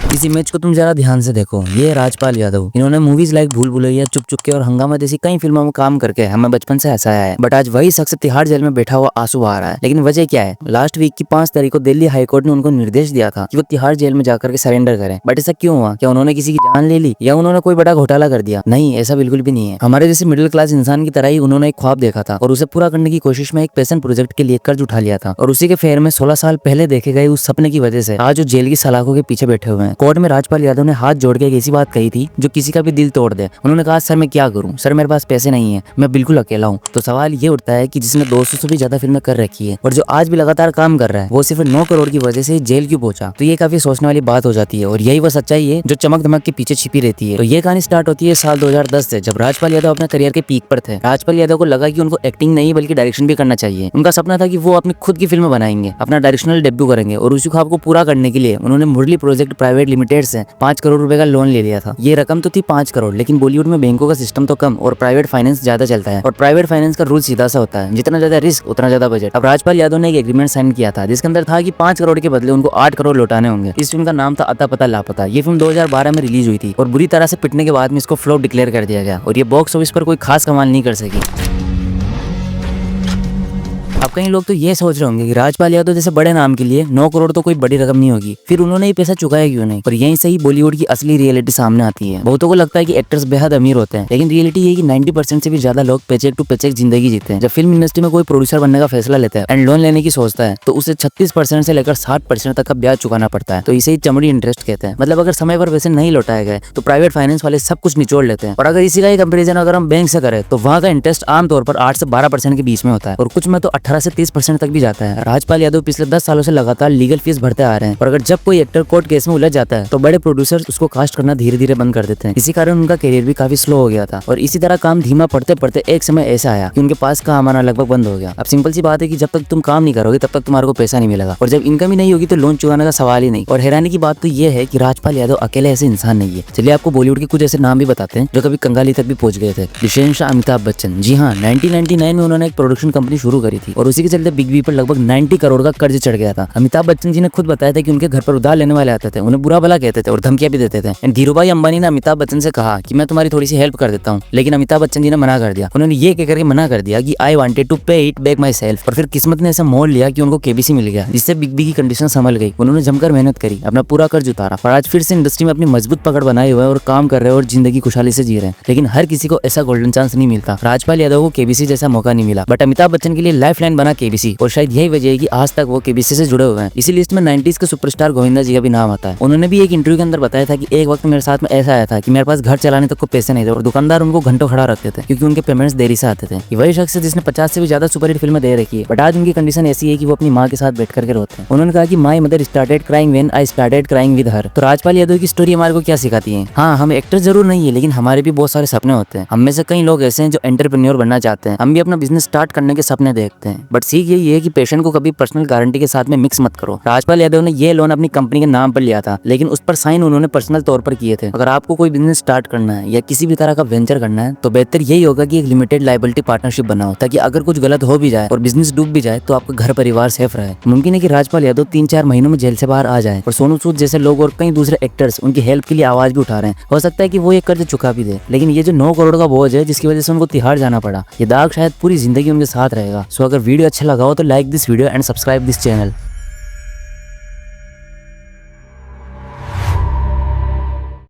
इस इमेज को तुम जरा ध्यान से देखो, ये राजपाल यादव। इन्होंने मूवीज लाइक भूल भुलैया, चुप चुप के और हंगामा जैसी कई फिल्मों में काम करके हमें बचपन से हंसाया है। बट आज वही शख्स तिहाड़ जेल में बैठा हुआ आंसू आ रहा है। लेकिन वजह क्या है? लास्ट वीक की 5 तारीख को दिल्ली हाईकोर्ट ने उनको निर्देश दिया था कि वो तिहाड़ जेल में जाकर के सरेंडर करें। बट ऐसा क्यों हुआ? क्या उन्होंने किसी की जान ले ली या उन्होंने कोई बड़ा घोटाला कर दिया? नहीं, ऐसा बिल्कुल भी नहीं है। हमारे जैसे मिडिल क्लास इंसान की तरह ही उन्होंने एक ख्वाब देखा था और उसे पूरा करने की कोशिश में एक पैशन प्रोजेक्ट के लिए कर्ज उठा लिया था। और उसी के फेर में 16 साल पहले देखे गए उस सपने की वजह से आज वो जेल की सलाखों के पीछे बैठे हुए हैं। कोर्ट में राजपाल यादव ने हाथ जोड़ के एक ऐसी बात कही थी जो किसी का भी दिल तोड़ दे। उन्होंने कहा, सर मैं क्या करूं? सर मेरे पास पैसे नहीं है, मैं बिल्कुल अकेला हूं। तो सवाल ये उठता है कि जिसने 200 से भी ज्यादा फिल्में कर रखी है और जो आज भी लगातार काम कर रहा है, वो सिर्फ 9 करोड़ की वजह से जेल क्यों पहुंचा? तो ये काफी सोचने वाली बात हो जाती है और यही वो सच्चाई है जो चमक धमक के पीछे छिपी रहती है। तो ये कहानी स्टार्ट होती है साल 2010 से, जब राजपाल यादव अपने करियर के पीक पर थे। राजपाल यादव को लगा कि उनको एक्टिंग नहीं बल्कि डायरेक्शन भी करना चाहिए। उनका सपना था कि वो अपनी खुद की फिल्म बनाएंगे, अपना डायरेक्शनल डेब्यू करेंगे और उसी ख्वाब को पूरा करने के लिए उन्होंने मुरली प्रोजेक्ट प्राइवेट लिमिटेड से 5 करोड़ रुपए का लोन ले लिया था। ये रकम तो थी 5 करोड़, लेकिन बॉलीवुड में बैंकों का सिस्टम तो कम और प्राइवेट फाइनेंस ज्यादा चलता है। और प्राइवेट फाइनेंस का रूल सीधा सा होता है, जितना ज्यादा रिस्क उतना ज्यादा बजट। अब राजपाल यादव ने एक एग्रीमेंट साइन किया था जिसके अंदर था कि 5 करोड़ के बदले उनको 8 करोड़ लौटाने होंगे। इस फिल्म का नाम था अता पता लापता। ये फिल्म 2012 में रिलीज हुई थी और बुरी तरह से पिटने के बाद में इसको फ्लॉप डिक्लेयर कर दिया गया और ये बॉक्स ऑफिस पर कोई खास कमाल नहीं कर सकी। अब कई लोग तो ये सोच रहे होंगे कि राजपाल यादव जैसे बड़े नाम के लिए 9 करोड़ तो कोई बड़ी रकम नहीं होगी, फिर उन्होंने ये पैसा चुकाया क्यों नहीं? और यहीं से ही बॉलीवुड की असली रियलिटी सामने आती है। बहुतों को लगता है कि एक्टर्स बेहद अमीर होते हैं, लेकिन रियलिटी ये कि 90% से भी ज्यादा लोग पेचेक टू पेचेक जिंदगी जीते हैं। जब फिल्म इंडस्ट्री में कोई प्रोड्यूसर बनने का फैसला लेता है एंड लोन लेने की सोचता है तो उसे 36% से लेकर 60% तक का ब्याज चुकाना पड़ता है। तो इसे ही चमड़ी इंटरेस्ट कहते हैं। मतलब अगर समय पर पैसे नहीं लौटाए गए तो प्राइवेट फाइनेंस वाले सब कुछ निचोड़ लेते हैं। और अगर इसी का ही कंपेरिजन अगर हम बैंक से करें तो वहाँ का इंटरेस्ट आमतौर पर 8 से 12% के बीच में होता है और कुछ में तो 18 से 30% भी जाता है। राजपाल यादव पिछले 10 सालों से लगातार लीगल फीस भरते आ रहे हैं और अगर जब कोई एक्टर कोर्ट केस में उलझ जाता है तो बड़े प्रोड्यूसर्स उसको कास्ट करना धीरे धीरे बंद कर देते हैं। इसी कारण उनका करियर भी काफी स्लो हो गया था और इसी तरह काम धीमा पड़ते पड़ते एक समय ऐसा आया कि उनके पास काम आना लगभग बंद हो गया। अब सिंपल सी बात है कि जब तक तुम काम नहीं करोगे तब तक तुम्हारे को पैसा नहीं मिलेगा और जब इनकम ही नहीं होगी तो लोन चुकाने का सवाल ही नहीं। और हैरानी की बात तो ये है कि राजपाल यादव अकेले ऐसे इंसान नहीं है। चलिए आपको बॉलीवुड के कुछ ऐसे नाम भी बताते हैं जो कभी कंगाली तक भी पहुंच गए थे। विशेषतः अमिताभ बच्चन। जी हाँ, 1999 में उन्होंने एक प्रोडक्शन कंपनी शुरू करी थी और उसी के चलते बिग बी पर लगभग 90 करोड़ का कर्ज चढ़ गया था। अमिताभ बच्चन जी ने खुद बताया था कि उनके घर पर उधार लेने वाले आते थे, उन्हें बुरा भला कहते थे और धमकियां भी देते थे। एंड धीरूभाई अंबानी ने अमिताभ बच्चन से कहा कि मैं तुम्हारी थोड़ी सी हेल्प कर देता हूँ, लेकिन अमिताभ बच्चन जी ने मना कर दिया। उन्होंने ये कहकर के मना कर दिया कि आई वांटेड टू पे इट बैक माई सेल्फ। और फिर किस्मत ने ऐसा मोड़ लिया कि उनको केबीसी मिल गया, जिससे बिग बी की कंडीशन संभल गई। उन्होंने जमकर मेहनत करी, अपना पूरा कर्ज उतारा और आज फिर से इंडस्ट्री में अपनी मजबूत पकड़ बनाए हुए और काम कर रहे हैं और जिंदगी खुशहाली से जी रहे हैं। लेकिन हर किसी को ऐसा गोल्डन चांस नहीं मिलता। राजपाल यादव को केबीसी जैसा मौका नहीं मिला, बट अमिताभ बच्चन के लिए लाइफ लाइन बना केबीसी और शायद यही वजह है कि आज तक वो केबीसी से जुड़े हुए हैं। इसी लिस्ट में 90s के सुपरस्टार गोविंदा जी का भी नाम आता है। उन्होंने भी एक इंटरव्यू के अंदर बताया था कि एक वक्त मेरे साथ में ऐसा आया था कि मेरे पास घर चलाने तक को पैसे नहीं थे और दुकानदार उनको घंटों खड़ा रखते थे क्योंकि उनके पेमेंट्स देरी से आते थे। ये वही शख्स है जिसने 50 से भी ज्यादा सुपरहिट फिल्में दे रखी है, बट आज उनकी कंडीशन ऐसी है कि वो अपनी माँ के साथ बैठ करके रोते हैं। उन्होंने कहा कि my mother started crying when I started crying with her. तो राजपाल यादव की स्टोरी हमारे को क्या सिखाती है? हाँ, हम एक्टर जरूर नहीं है, लेकिन हमारे भी बहुत सारे सपने होते हैं। हम में से कई लोग ऐसे हैं जो एंटरप्रेन्योर बनना चाहते हैं। हम भी अपना बिजनेस स्टार्ट करने के सपने देखते हैं, बट सीख यही है कि पेशेंट को कभी पर्सनल गारंटी के साथ में मिक्स मत करो। राजपाल यादव ने ये लोन अपनी कंपनी के नाम पर लिया था, लेकिन उस पर साइन उन्होंने पर्सनल तौर पर किए थे। अगर आपको कोई बिजनेस स्टार्ट करना है या किसी भी तरह का वेंचर करना है तो बेहतर यही होगा कि एक लिमिटेड लायबिलिटी पार्टनरशिप बनाओ, ताकि अगर कुछ गलत हो भी जाए और बिजनेस डूब भी जाए तो आपका घर परिवार सेफ रहे। मुमकिन है कि राजपाल यादव 3-4 महीनों में जेल से बाहर आ जाए और सोनू सूद जैसे लोग और कई दूसरे एक्टर्स उनकी हेल्प के लिए आवाज भी उठा रहे हैं। हो सकता है कि वो ये कर्ज चुका भी दे, लेकिन ये जो 9 करोड़ का बोझ है जिसकी वजह से उनको तिहाड़ जाना पड़ा, ये दाग शायद पूरी जिंदगी उनके साथ रहेगा। सो अगर वीडियो अच्छा लगा हो तो like this video and subscribe this channel.